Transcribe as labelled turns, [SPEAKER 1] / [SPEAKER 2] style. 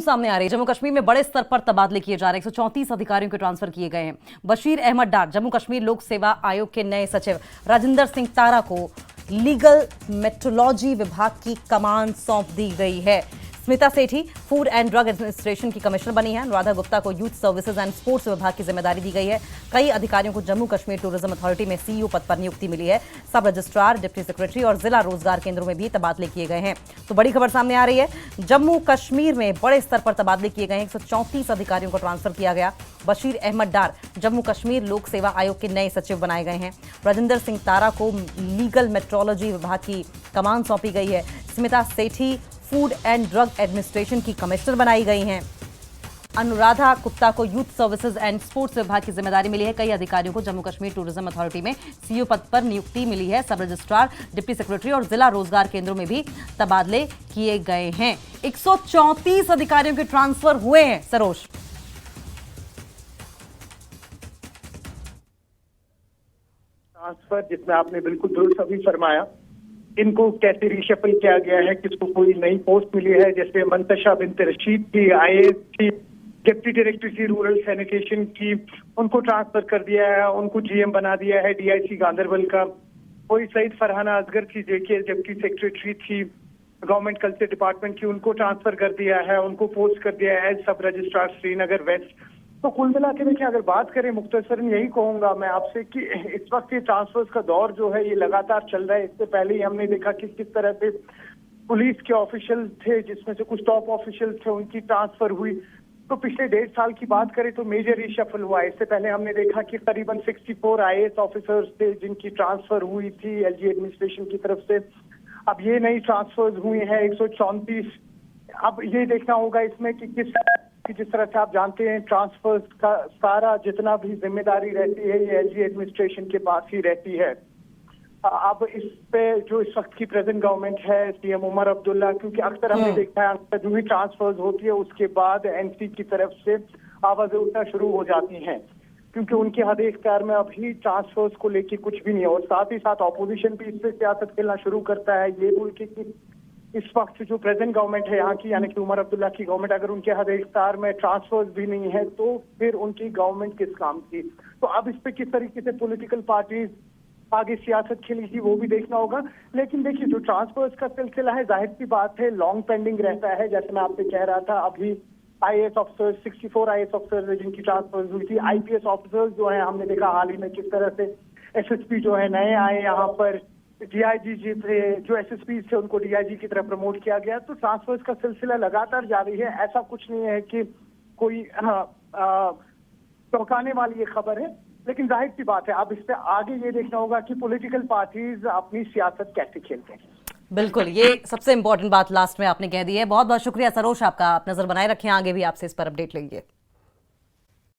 [SPEAKER 1] सामने आ रही है। जम्मू कश्मीर में बड़े स्तर पर तबादले किए जा रहे हैं। 134 अधिकारियों के ट्रांसफर किए गए हैं। बशीर अहमद डार जम्मू कश्मीर लोक सेवा आयोग के नए सचिव, राजिंदर सिंह तारा को लीगल मेट्रोलॉजी विभाग की कमान सौंप दी गई है। स्मिता सेठी फूड एंड ड्रग एडमिनिस्ट्रेशन की कमिश्नर बनी है। अनुराधा गुप्ता को यूथ सर्विसेज एंड स्पोर्ट्स विभाग की जिम्मेदारी दी गई है। कई अधिकारियों को जम्मू कश्मीर टूरिज्म अथॉरिटी में सीईओ पद पर नियुक्ति मिली है। सब रजिस्ट्रार, डिप्टी सेक्रेटरी और जिला रोजगार केंद्रों में भी तबादले किए गए हैं। तो बड़ी खबर सामने आ रही है। जम्मू कश्मीर में बड़े स्तर पर तबादले किए गए हैं। 134 अधिकारियों को ट्रांसफर किया गया। बशीर अहमद डार जम्मू कश्मीर लोक सेवा आयोग के नए सचिव बनाए गए हैं। राजिंदर सिंह तारा को लीगल मेट्रोलॉजी विभाग की कमान सौंपी गई है। स्मिता सेठी फूड एंड ड्रग एडमिनिस्ट्रेशन की कमिश्नर बनाई गई हैं। अनुराधा गुप्ता को यूथ सर्विसेज एंड स्पोर्ट्स विभाग की जिम्मेदारी मिली है। कई अधिकारियों को जम्मू कश्मीर टूरिज्म अथॉरिटी में सीईओ पद पर नियुक्ति मिली है। सब रजिस्ट्रार, डिप्टी सेक्रेटरी और जिला रोजगार केंद्रों में भी तबादले किए गए हैं। 134 अधिकारियों के ट्रांसफर हुए हैं। सरोज,
[SPEAKER 2] ट्रांसफर जिसमें आपने बिल्कुल दुरुस्त अभी फरमाया, इनको कैसे रिशफल किया गया है, किसको कोई नई पोस्ट मिली है। जैसे मंतशा बिनत रशीद थी, आईएएस थी, डिप्टी डायरेक्टर थी रूरल सैनिटेशन की, उनको ट्रांसफर कर दिया है, उनको जीएम बना दिया है डीआईसी गांदरबल का। कोई सईद फरहाना असगर थी जेके डिप्टी सेक्रेटरी थी गवर्नमेंट कल्चर डिपार्टमेंट की, उनको ट्रांसफर कर दिया है, उनको पोस्ट कर दिया है सब रजिस्ट्रार श्रीनगर वेस्ट। तो कुल मिला के देखिए, अगर बात करें मुख्तसरन यही कहूंगा मैं आपसे कि इस वक्त ये ट्रांसफर्स का दौर जो है ये लगातार चल रहा है। इससे पहले ही हमने देखा कि किस तरह से पुलिस के ऑफिशियल थे, जिसमें से कुछ टॉप ऑफिशियल थे, उनकी ट्रांसफर हुई। तो पिछले 1.5 साल की बात करें तो मेजर रिशफल हुआ। इससे पहले हमने देखा कि करीबन 64 आईएएस ऑफिसर्स थे जिनकी ट्रांसफर हुई थी एलजी एडमिनिस्ट्रेशन की तरफ से। अब ये नई ट्रांसफर हुई है 134। अब ये देखना होगा इसमें कि जिस तरह से आप जानते हैं ट्रांसफर्स का सारा जितना भी जिम्मेदारी रहती है ये एलजी एडमिनिस्ट्रेशन के पास ही रहती है। अब इस पे जो इस वक्त की प्रेजेंट गवर्नमेंट है, सीएम उमर अब्दुल्ला, क्योंकि अक्सर हमने देखा है जो भी ट्रांसफर्स होती है उसके बाद एनसी की तरफ से आवाजें उठना शुरू हो जाती हैं, क्योंकि उनके हद इख्तियार में अभी ट्रांसफर्स को लेके कुछ भी नहीं है। और साथ ही साथ ऑपोजिशन भी इस पे सियासत खेलना शुरू करता है, ये बोल के कि इस वक्त जो प्रेजेंट गवर्नमेंट है यहाँ की, यानी कि उमर अब्दुल्ला की गवर्नमेंट, अगर उनके हद इख्तियार में ट्रांसफर्स भी नहीं है तो फिर उनकी गवर्नमेंट किस काम की। तो अब इस पे किस तरीके से पॉलिटिकल पार्टीज आगे सियासत खेलेगी वो भी देखना होगा। लेकिन देखिए, जो ट्रांसफर्स का सिलसिला है, जाहिर सी बात है लॉन्ग पेंडिंग रहता है। जैसे मैं आपसे कह रहा था, अभी आईएएस ऑफिसर्स 64 आईएएस ऑफिसर्स जिनकी ट्रांसफर हुई थी। आईपीएस ऑफिसर्स जो है हमने देखा हाल ही में किस तरह से एसएसपी जो है नए आए यहाँ पर, डीआईजी जी थे, जो एसएसपी थे उनको डीआईजी की तरफ प्रमोट किया गया। तो ट्रांसफर्स का सिलसिला लगातार जारी है। ऐसा कुछ नहीं है कि कोई चौंकाने वाली ये खबर है। लेकिन जाहिर सी बात है अब इस पे आगे ये देखना होगा कि पॉलिटिकल पार्टीज अपनी सियासत कैसे खेलते हैं।
[SPEAKER 1] बिल्कुल, ये सबसे इंपॉर्टेंट बात लास्ट में आपने कह दी है। बहुत बहुत शुक्रिया सरोज आपका। आप नजर बनाए रखें, आगे भी आपसे इस पर अपडेट लेंगे।